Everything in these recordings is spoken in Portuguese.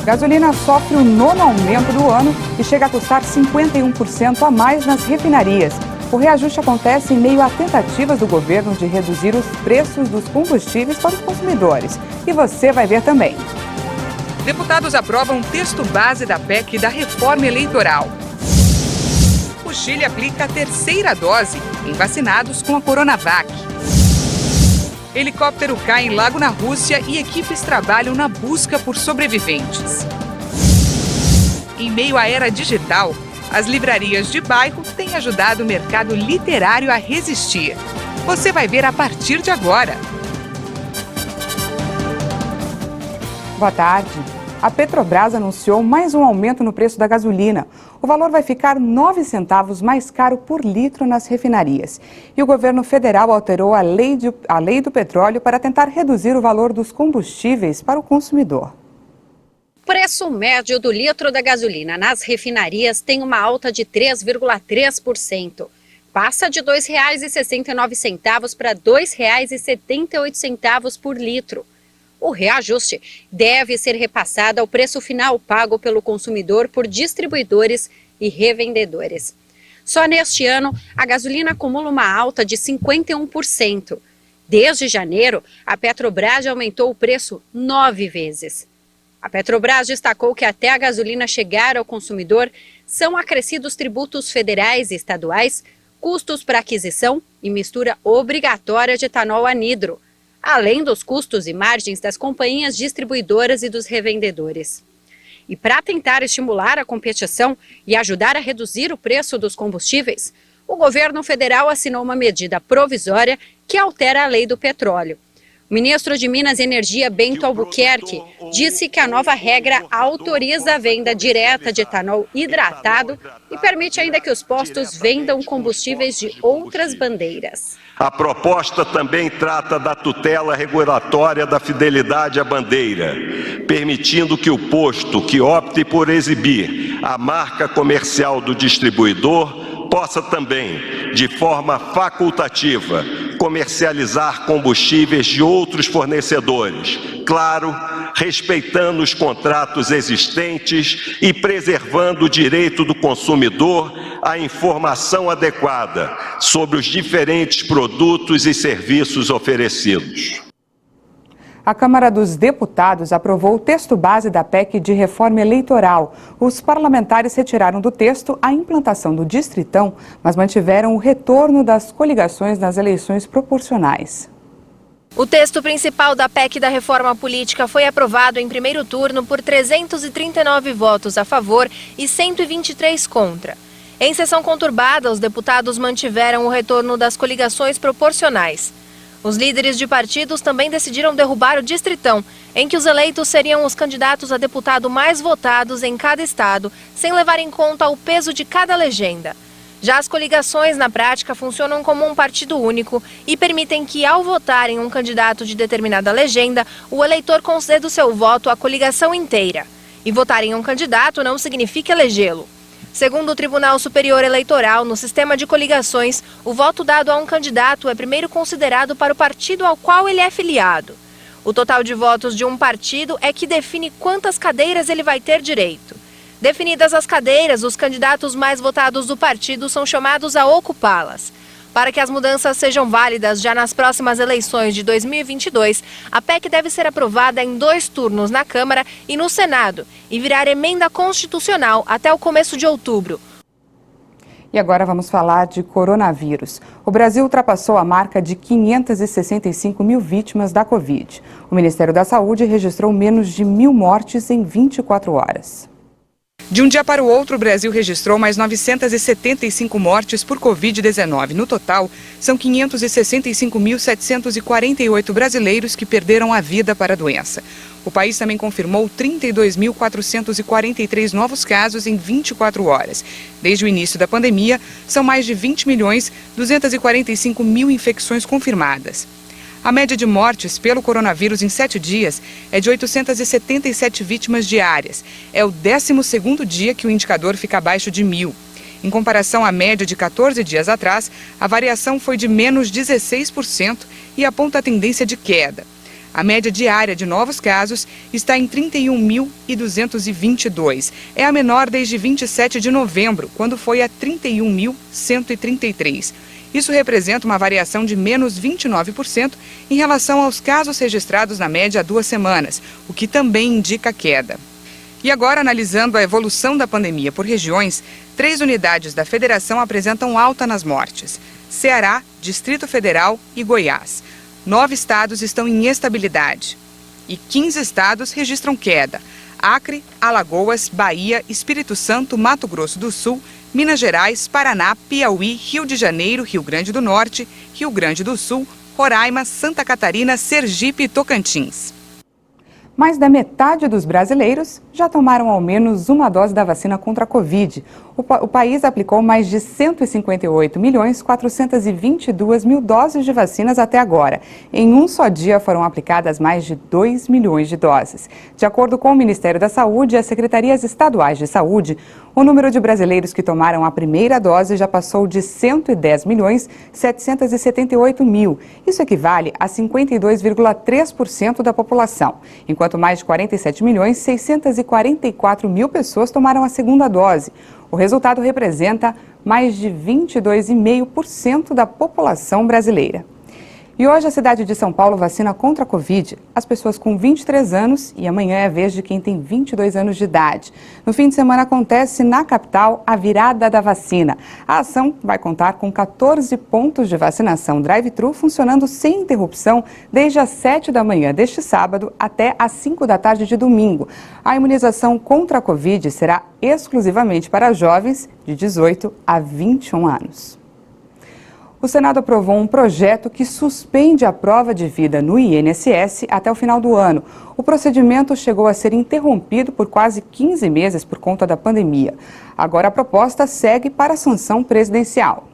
Gasolina sofre o 9º aumento do ano e chega a custar 51% a mais nas refinarias. O reajuste acontece em meio a tentativas do governo de reduzir os preços dos combustíveis para os consumidores. E você vai ver também. Deputados aprovam texto base da PEC da reforma eleitoral. O Chile aplica a 3ª dose em vacinados com a Coronavac. Helicóptero cai em lago na Rússia e equipes trabalham na busca por sobreviventes. Em meio à era digital, as livrarias de bairro têm ajudado o mercado literário a resistir. Você vai ver a partir de agora. Boa tarde. A Petrobras anunciou mais um aumento no preço da gasolina. O valor vai ficar 9 centavos mais caro por litro nas refinarias. E o governo federal alterou a lei do petróleo para tentar reduzir o valor dos combustíveis para o consumidor. O preço médio do litro da gasolina nas refinarias tem uma alta de 3,3%. Passa de R$ 2,69 para R$ 2,78 por litro. O reajuste deve ser repassado ao preço final pago pelo consumidor por distribuidores e revendedores. Só neste ano, a gasolina acumula uma alta de 51%. Desde janeiro, a Petrobras aumentou o preço 9 vezes. A Petrobras destacou que até a gasolina chegar ao consumidor, são acrescidos tributos federais e estaduais, custos para aquisição e mistura obrigatória de etanol anidro, além dos custos e margens das companhias distribuidoras e dos revendedores. E para tentar estimular a competição e ajudar a reduzir o preço dos combustíveis, o governo federal assinou uma medida provisória que altera a lei do petróleo. O ministro de Minas e Energia, Bento Albuquerque, disse que a nova regra autoriza a venda direta de etanol hidratado e permite ainda que os postos vendam combustíveis de outras bandeiras. A proposta também trata da tutela regulatória da fidelidade à bandeira, permitindo que o posto que opte por exibir a marca comercial do distribuidor possa também, de forma facultativa, comercializar combustíveis de outros fornecedores, claro, respeitando os contratos existentes e preservando o direito do consumidor à informação adequada sobre os diferentes produtos e serviços oferecidos. A Câmara dos Deputados aprovou o texto base da PEC de reforma eleitoral. Os parlamentares retiraram do texto a implantação do distritão, mas mantiveram o retorno das coligações nas eleições proporcionais. O texto principal da PEC da reforma política foi aprovado em primeiro turno por 339 votos a favor e 123 contra. Em sessão conturbada, os deputados mantiveram o retorno das coligações proporcionais. Os líderes de partidos também decidiram derrubar o distritão, em que os eleitos seriam os candidatos a deputado mais votados em cada estado, sem levar em conta o peso de cada legenda. Já as coligações, na prática, funcionam como um partido único e permitem que, ao votar em um candidato de determinada legenda, o eleitor conceda o seu voto à coligação inteira. E votar em um candidato não significa elegê-lo. Segundo o Tribunal Superior Eleitoral, no sistema de coligações, o voto dado a um candidato é primeiro considerado para o partido ao qual ele é filiado. O total de votos de um partido é que define quantas cadeiras ele vai ter direito. Definidas as cadeiras, os candidatos mais votados do partido são chamados a ocupá-las. Para que as mudanças sejam válidas já nas próximas eleições de 2022, a PEC deve ser aprovada em 2 turnos na Câmara e no Senado e virar emenda constitucional até o começo de outubro. E agora vamos falar de coronavírus. O Brasil ultrapassou a marca de 565 mil vítimas da Covid. O Ministério da Saúde registrou menos de 1.000 mortes em 24 horas. De um dia para o outro, o Brasil registrou mais 975 mortes por Covid-19. No total, são 565.748 brasileiros que perderam a vida para a doença. O país também confirmou 32.443 novos casos em 24 horas. Desde o início da pandemia, são mais de 20.245.000 infecções confirmadas. A média de mortes pelo coronavírus em 7 dias é de 877 vítimas diárias. É o 12º dia que o indicador fica abaixo de 1.000. Em comparação à média de 14 dias atrás, a variação foi de menos 16% e aponta a tendência de queda. A média diária de novos casos está em 31.222. É a menor desde 27 de novembro, quando foi a 31.133. Isso representa uma variação de menos 29% em relação aos casos registrados na média há 2 semanas, o que também indica queda. E agora, analisando a evolução da pandemia por regiões, 3 unidades da federação apresentam alta nas mortes: Ceará, Distrito Federal e Goiás. 9 estados estão em estabilidade e 15 estados registram queda: Acre, Alagoas, Bahia, Espírito Santo, Mato Grosso do Sul, Minas Gerais, Paraná, Piauí, Rio de Janeiro, Rio Grande do Norte, Rio Grande do Sul, Roraima, Santa Catarina, Sergipe e Tocantins. Mais da metade dos brasileiros já tomaram ao menos uma dose da vacina contra a Covid. O país aplicou mais de 158.422.000 doses de vacinas até agora. Em um só dia foram aplicadas mais de 2 milhões de doses. De acordo com o Ministério da Saúde e as secretarias estaduais de saúde, o número de brasileiros que tomaram a primeira dose já passou de 110.778.000. Isso equivale a 52,3% da população, enquanto mais de 47.644.000 pessoas tomaram a segunda dose. O resultado representa mais de 22,5% da população brasileira. E hoje a cidade de São Paulo vacina contra a Covid as pessoas com 23 anos e amanhã é a vez de quem tem 22 anos de idade. No fim de semana acontece na capital a virada da vacina. A ação vai contar com 14 pontos de vacinação drive-thru funcionando sem interrupção desde as 7 da manhã deste sábado até às 5 da tarde de domingo. A imunização contra a Covid será exclusivamente para jovens de 18 a 21 anos. O Senado aprovou um projeto que suspende a prova de vida no INSS até o final do ano. O procedimento chegou a ser interrompido por quase 15 meses por conta da pandemia. Agora a proposta segue para a sanção presidencial.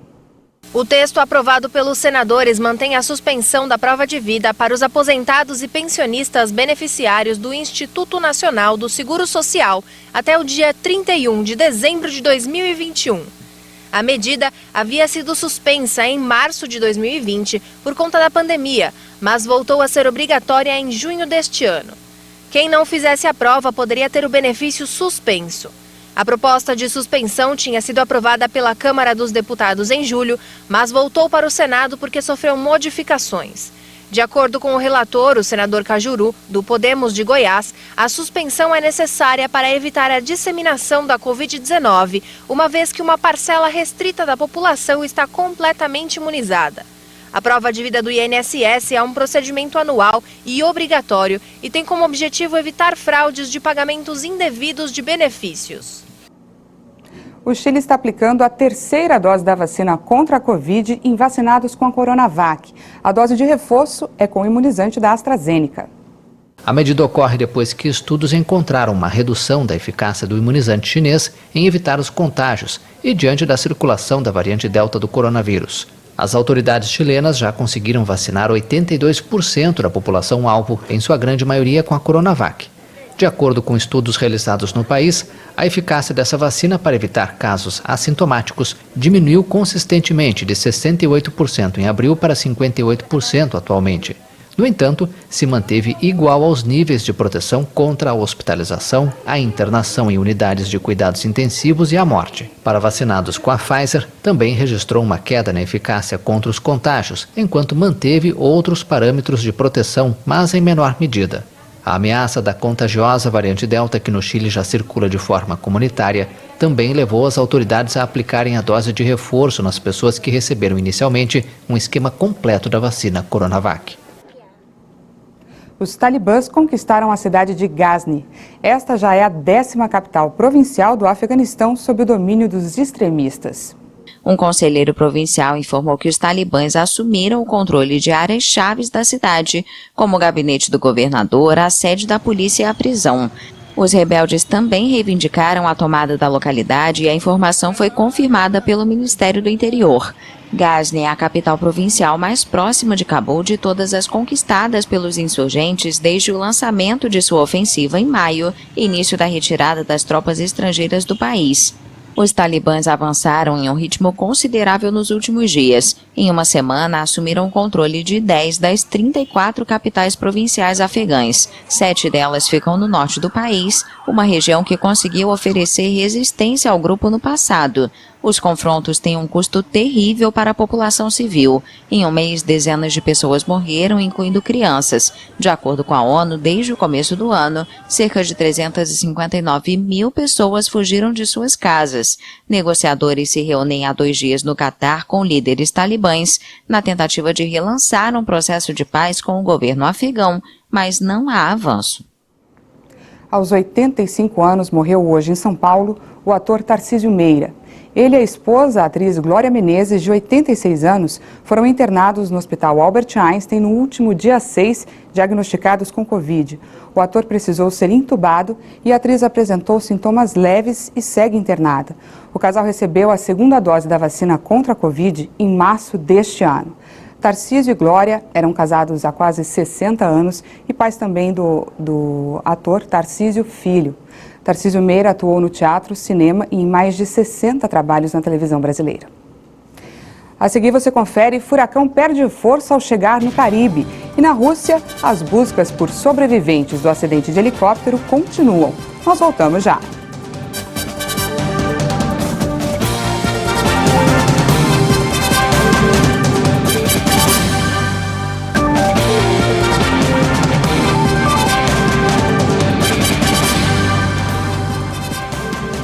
O texto aprovado pelos senadores mantém a suspensão da prova de vida para os aposentados e pensionistas beneficiários do Instituto Nacional do Seguro Social até o dia 31 de dezembro de 2021. A medida havia sido suspensa em março de 2020 por conta da pandemia, mas voltou a ser obrigatória em junho deste ano. Quem não fizesse a prova poderia ter o benefício suspenso. A proposta de suspensão tinha sido aprovada pela Câmara dos Deputados em julho, mas voltou para o Senado porque sofreu modificações. De acordo com o relator, o senador Cajuru, do Podemos de Goiás, a suspensão é necessária para evitar a disseminação da Covid-19, uma vez que uma parcela restrita da população está completamente imunizada. A prova de vida do INSS é um procedimento anual e obrigatório e tem como objetivo evitar fraudes de pagamentos indevidos de benefícios. O Chile está aplicando a terceira dose da vacina contra a Covid em vacinados com a Coronavac. A dose de reforço é com o imunizante da AstraZeneca. A medida ocorre depois que estudos encontraram uma redução da eficácia do imunizante chinês em evitar os contágios e diante da circulação da variante Delta do coronavírus. As autoridades chilenas já conseguiram vacinar 82% da população-alvo, em sua grande maioria com a Coronavac. De acordo com estudos realizados no país, a eficácia dessa vacina para evitar casos assintomáticos diminuiu consistentemente de 68% em abril para 58% atualmente. No entanto, se manteve igual aos níveis de proteção contra a hospitalização, a internação em unidades de cuidados intensivos e a morte. Para vacinados com a Pfizer, também registrou uma queda na eficácia contra os contágios, enquanto manteve outros parâmetros de proteção, mas em menor medida. A ameaça da contagiosa variante Delta, que no Chile já circula de forma comunitária, também levou as autoridades a aplicarem a dose de reforço nas pessoas que receberam inicialmente um esquema completo da vacina Coronavac. Os talibãs conquistaram a cidade de Ghazni. Esta já é a 10ª capital provincial do Afeganistão sob o domínio dos extremistas. Um conselheiro provincial informou que os talibãs assumiram o controle de áreas chaves da cidade, como o gabinete do governador, a sede da polícia e a prisão. Os rebeldes também reivindicaram a tomada da localidade e a informação foi confirmada pelo Ministério do Interior. Ghazni é a capital provincial mais próxima de Cabul de todas as conquistadas pelos insurgentes desde o lançamento de sua ofensiva em maio e início da retirada das tropas estrangeiras do país. Os talibãs avançaram em um ritmo considerável nos últimos dias. Em uma semana, assumiram o controle de 10 das 34 capitais provinciais afegãs. 7 delas ficam no norte do país, uma região que conseguiu oferecer resistência ao grupo no passado. Os confrontos têm um custo terrível para a população civil. Em um mês, dezenas de pessoas morreram, incluindo crianças. De acordo com a ONU, desde o começo do ano, cerca de 359 mil pessoas fugiram de suas casas. Negociadores se reúnem há 2 dias no Catar com líderes talibãs, na tentativa de relançar um processo de paz com o governo afegão, mas não há avanço. Aos 85 anos, morreu hoje em São Paulo o ator Tarcísio Meira. Ele e a esposa, a atriz Glória Menezes, de 86 anos, foram internados no Hospital Albert Einstein no último dia 6, diagnosticados com Covid. O ator precisou ser entubado e a atriz apresentou sintomas leves e segue internada. O casal recebeu a segunda dose da vacina contra a Covid em março deste ano. Tarcísio e Glória eram casados há quase 60 anos e pais também do ator Tarcísio Filho. Tarcísio Meira atuou no teatro, cinema e em mais de 60 trabalhos na televisão brasileira. A seguir você confere: furacão perde força ao chegar no Caribe. E na Rússia, as buscas por sobreviventes do acidente de helicóptero continuam. Nós voltamos já.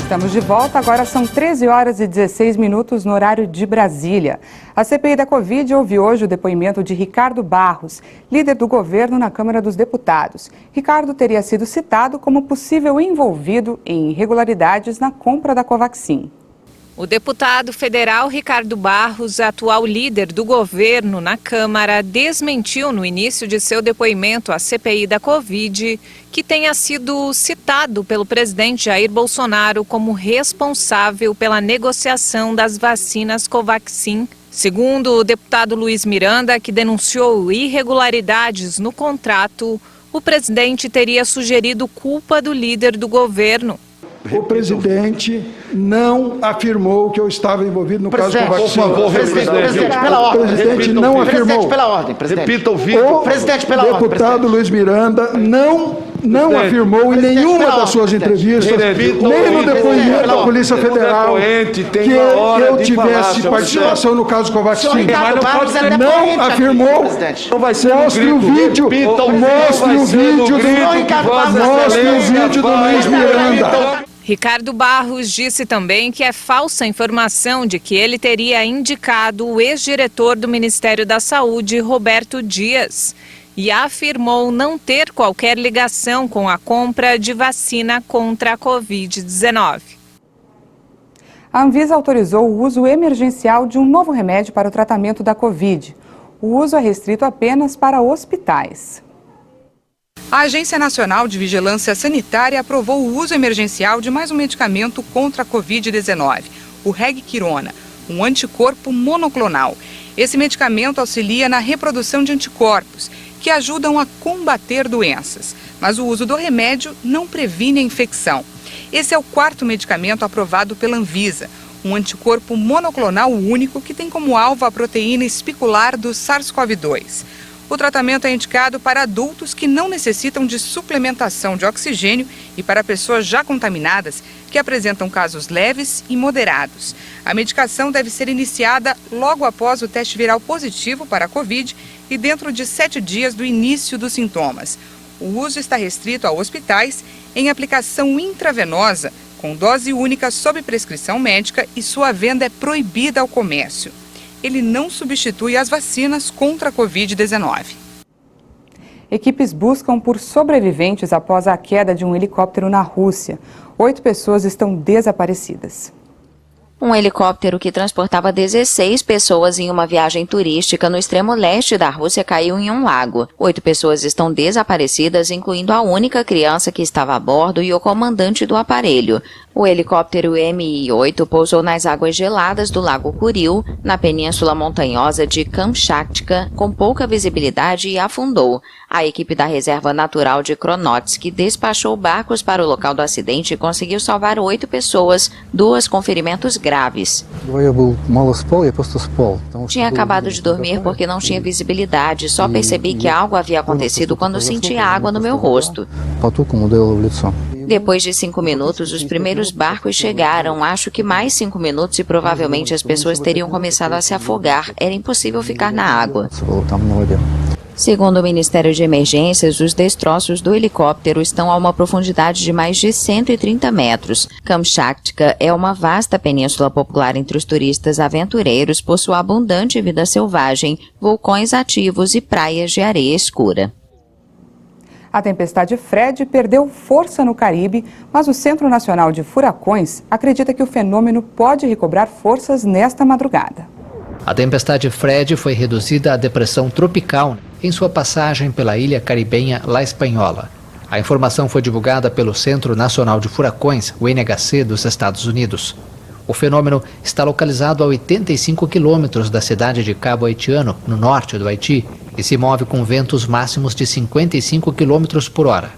Estamos de volta, agora são 13 horas e 16 minutos no horário de Brasília. A CPI da Covid ouve hoje o depoimento de Ricardo Barros, líder do governo na Câmara dos Deputados. Ricardo teria sido citado como possível envolvido em irregularidades na compra da Covaxin. O deputado federal Ricardo Barros, atual líder do governo na Câmara, desmentiu no início de seu depoimento à CPI da Covid que tenha sido citado pelo presidente Jair Bolsonaro como responsável pela negociação das vacinas Covaxin. Segundo o deputado Luiz Miranda, que denunciou irregularidades no contrato, o presidente teria sugerido culpa do líder do governo. O presidente não afirmou que eu estava envolvido no caso Covaxin. Por favor, presidente, pela ordem. O presidente não afirmou. Presidente, pela ordem, presidente. Repita o vídeo. Presidente, pela ordem. O deputado Luiz Miranda não afirmou em nenhuma das suas entrevistas, nem no depoimento da Polícia Federal, que eu tivesse participação no caso Covaxin. Não afirmou. Mostre o vídeo. Mostre o vídeo do Luiz Miranda. Ricardo Barros disse também que é falsa a informação de que ele teria indicado o ex-diretor do Ministério da Saúde, Roberto Dias, e afirmou não ter qualquer ligação com a compra de vacina contra a Covid-19. A Anvisa autorizou o uso emergencial de um novo remédio para o tratamento da Covid. O uso é restrito apenas para hospitais. A Agência Nacional de Vigilância Sanitária aprovou o uso emergencial de mais um medicamento contra a Covid-19, o Regquirona, um anticorpo monoclonal. Esse medicamento auxilia na reprodução de anticorpos, que ajudam a combater doenças. Mas o uso do remédio não previne a infecção. Esse é o 4º medicamento aprovado pela Anvisa, um anticorpo monoclonal único que tem como alvo a proteína espicular do SARS-CoV-2. O tratamento é indicado para adultos que não necessitam de suplementação de oxigênio e para pessoas já contaminadas que apresentam casos leves e moderados. A medicação deve ser iniciada logo após o teste viral positivo para a Covid e dentro de 7 dias do início dos sintomas. O uso está restrito a hospitais em aplicação intravenosa, com dose única sob prescrição médica, e sua venda é proibida ao comércio. Ele não substitui as vacinas contra a Covid-19. Equipes buscam por sobreviventes após a queda de um helicóptero na Rússia. 8 pessoas estão desaparecidas. Um helicóptero que transportava 16 pessoas em uma viagem turística no extremo leste da Rússia caiu em um lago. 8 pessoas estão desaparecidas, incluindo a única criança que estava a bordo e o comandante do aparelho. O helicóptero Mi-8 pousou nas águas geladas do Lago Kuril, na península montanhosa de Kamchatka, com pouca visibilidade e afundou. A equipe da Reserva Natural de Kronotsk despachou barcos para o local do acidente e conseguiu salvar 8 pessoas, 2 com ferimentos graves. Tinha acabado de dormir porque não tinha visibilidade, só percebi que algo havia acontecido quando senti água no meu rosto. Depois de 5 minutos, os primeiros barcos chegaram. Acho que mais 5 minutos e provavelmente as pessoas teriam começado a se afogar. Era impossível ficar na água. Segundo o Ministério de Emergências, os destroços do helicóptero estão a uma profundidade de mais de 130 metros. Kamchatka é uma vasta península popular entre os turistas aventureiros por sua abundante vida selvagem, vulcões ativos e praias de areia escura. A tempestade Fred perdeu força no Caribe, mas o Centro Nacional de Furacões acredita que o fenômeno pode recobrar forças nesta madrugada. A tempestade Fred foi reduzida à depressão tropical em sua passagem pela ilha caribenha La Espanhola. A informação foi divulgada pelo Centro Nacional de Furacões, o NHC, dos Estados Unidos. O fenômeno está localizado a 85 quilômetros da cidade de Cabo Haitiano, no norte do Haiti, e se move com ventos máximos de 55 quilômetros por hora.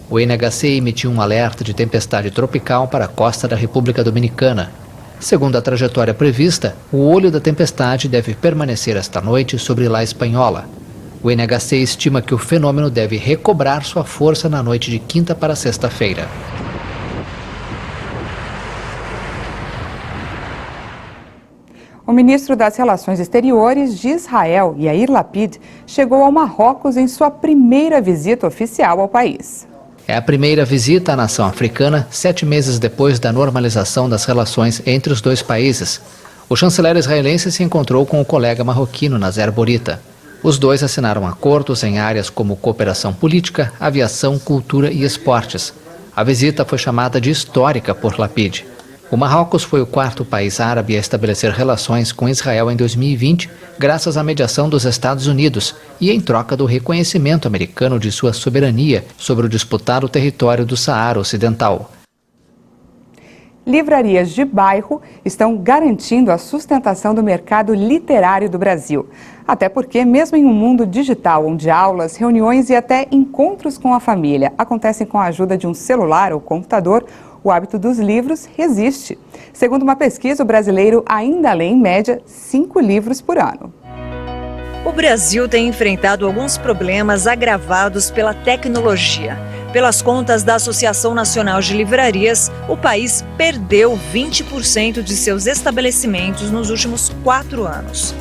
O NHC emitiu um alerta de tempestade tropical para a costa da República Dominicana. Segundo a trajetória prevista, o olho da tempestade deve permanecer esta noite sobre La Espanhola. O NHC estima que o fenômeno deve recobrar sua força na noite de quinta para sexta-feira. O ministro das Relações Exteriores de Israel, Yair Lapid, chegou ao Marrocos em sua primeira visita oficial ao país. É a primeira visita à nação africana 7 meses depois da normalização das relações entre os dois países. O chanceler israelense se encontrou com o colega marroquino Nazer Bourita. Os dois assinaram acordos em áreas como cooperação política, aviação, cultura e esportes. A visita foi chamada de histórica por Lapid. O Marrocos foi o 4º país árabe a estabelecer relações com Israel em 2020, graças à mediação dos Estados Unidos e em troca do reconhecimento americano de sua soberania sobre o disputado território do Saara Ocidental. Livrarias de bairro estão garantindo a sustentação do mercado literário do Brasil. Até porque, mesmo em um mundo digital, onde aulas, reuniões e até encontros com a família acontecem com a ajuda de um celular ou computador, o hábito dos livros resiste. Segundo uma pesquisa, o brasileiro ainda lê, em média, 5 livros por ano. O Brasil tem enfrentado alguns problemas agravados pela tecnologia. Pelas contas da Associação Nacional de Livrarias, o país perdeu 20% de seus estabelecimentos nos últimos 4 anos.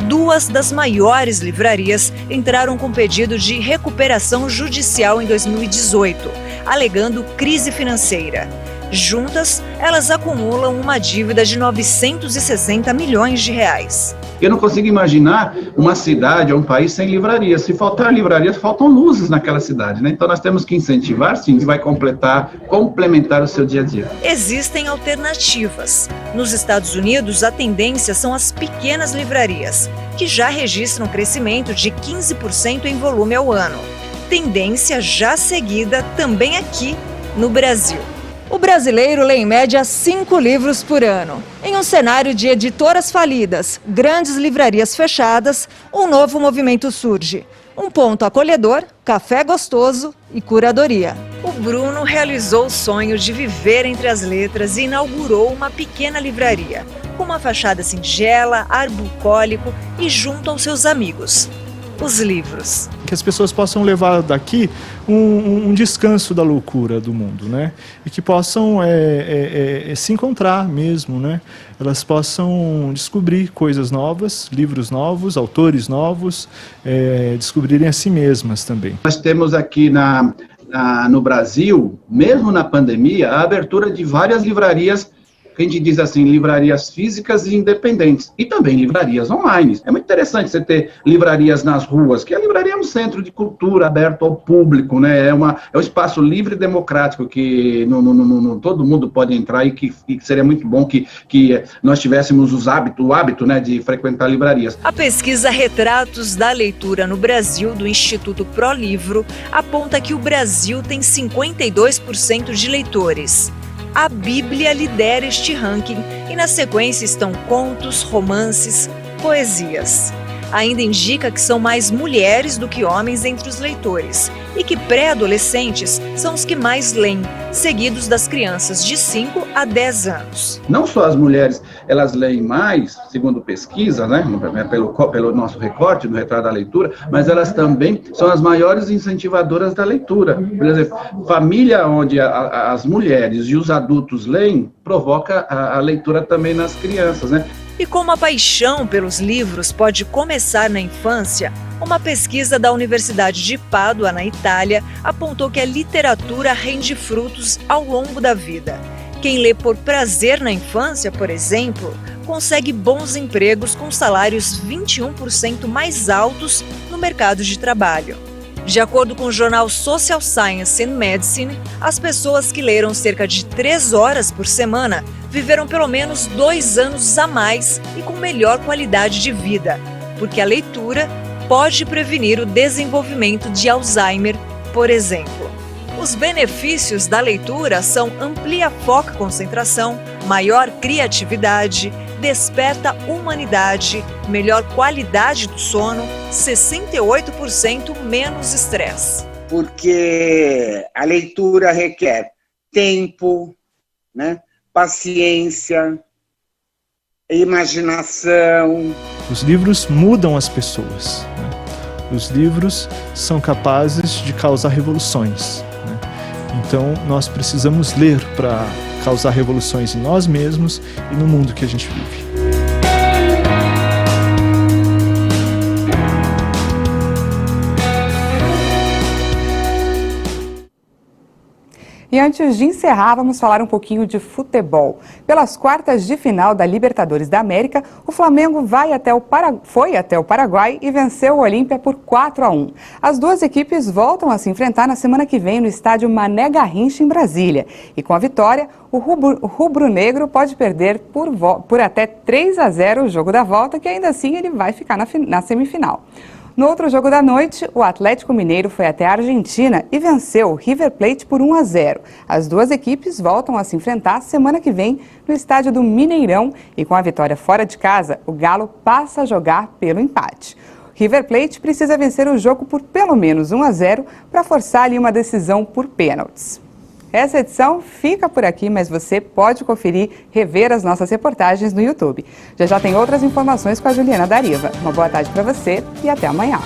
2 das maiores livrarias entraram com pedido de recuperação judicial em 2018, alegando crise financeira. Juntas, elas acumulam uma dívida de 960 milhões de reais. Eu não consigo imaginar uma cidade ou um país sem livrarias. Se faltar livrarias, faltam luzes naquela cidade, né? Então nós temos que incentivar, sim, que vai complementar o seu dia a dia. Existem alternativas. Nos Estados Unidos, a tendência são as pequenas livrarias, que já registram um crescimento de 15% em volume ao ano. Tendência já seguida também aqui no Brasil. O brasileiro lê em média 5 livros por ano. Em um cenário de editoras falidas, grandes livrarias fechadas, um novo movimento surge. Um ponto acolhedor, café gostoso e curadoria. O Bruno realizou o sonho de viver entre as letras e inaugurou uma pequena livraria, com uma fachada singela, ar bucólico e junto aos seus amigos. Os livros. Que as pessoas possam levar daqui um descanso da loucura do mundo, né? E que possam se encontrar mesmo, né? Elas possam descobrir coisas novas, livros novos, autores novos, descobrirem a si mesmas também. Nós temos aqui no Brasil, mesmo na pandemia, a abertura de várias livrarias que a gente diz assim, livrarias físicas e independentes, e também livrarias online. É muito interessante você ter livrarias nas ruas, que a livraria é um centro de cultura aberto ao público, né? É um espaço livre e democrático que todo mundo pode entrar e que seria muito bom que nós tivéssemos o hábito, né, de frequentar livrarias. A pesquisa Retratos da Leitura no Brasil, do Instituto ProLivro, aponta que o Brasil tem 52% de leitores. A Bíblia lidera este ranking e na sequência estão contos, romances, poesias. Ainda indica que são mais mulheres do que homens entre os leitores e que pré-adolescentes são os que mais leem, seguidos das crianças de 5 a 10 anos. Não só as mulheres, elas leem mais, segundo pesquisa, né, pelo nosso recorte, no Retrato da Leitura, mas elas também são as maiores incentivadoras da leitura. Por exemplo, família onde as mulheres e os adultos leem, provoca a leitura também nas crianças, né? E como a paixão pelos livros pode começar na infância, uma pesquisa da Universidade de Pádua, na Itália, apontou que a literatura rende frutos ao longo da vida. Quem lê por prazer na infância, por exemplo, consegue bons empregos com salários 21% mais altos no mercado de trabalho. De acordo com o jornal Social Science and Medicine, as pessoas que leram cerca de 3 horas por semana viveram pelo menos 2 anos a mais e com melhor qualidade de vida, porque a leitura pode prevenir o desenvolvimento de Alzheimer, por exemplo. Os benefícios da leitura são amplia foco e concentração, maior criatividade, desperta humanidade, melhor qualidade do sono, 68% menos estresse. Porque a leitura requer tempo, né? Paciência, imaginação. Os livros mudam as pessoas, né? Os livros são capazes de causar revoluções, né? Então nós precisamos ler para causar revoluções em nós mesmos e no mundo que a gente vive. E antes de encerrar, vamos falar um pouquinho de futebol. Pelas quartas de final da Libertadores da América, o Flamengo foi até o Paraguai e venceu o Olímpia por 4-1. As duas equipes voltam a se enfrentar na semana que vem no estádio Mané Garrincha, em Brasília. E com a vitória, o rubro-negro pode perder por até 3-0 o jogo da volta, que ainda assim ele vai ficar na semifinal. No outro jogo da noite, o Atlético Mineiro foi até a Argentina e venceu o River Plate por 1-0. As duas equipes voltam a se enfrentar semana que vem no estádio do Mineirão e com a vitória fora de casa, o Galo passa a jogar pelo empate. O River Plate precisa vencer o jogo por pelo menos 1-0 para forçar ali uma decisão por pênaltis. Essa edição fica por aqui, mas você pode conferir, rever as nossas reportagens no YouTube. Já tem outras informações com a Juliana Dariva. Uma boa tarde para você e até amanhã.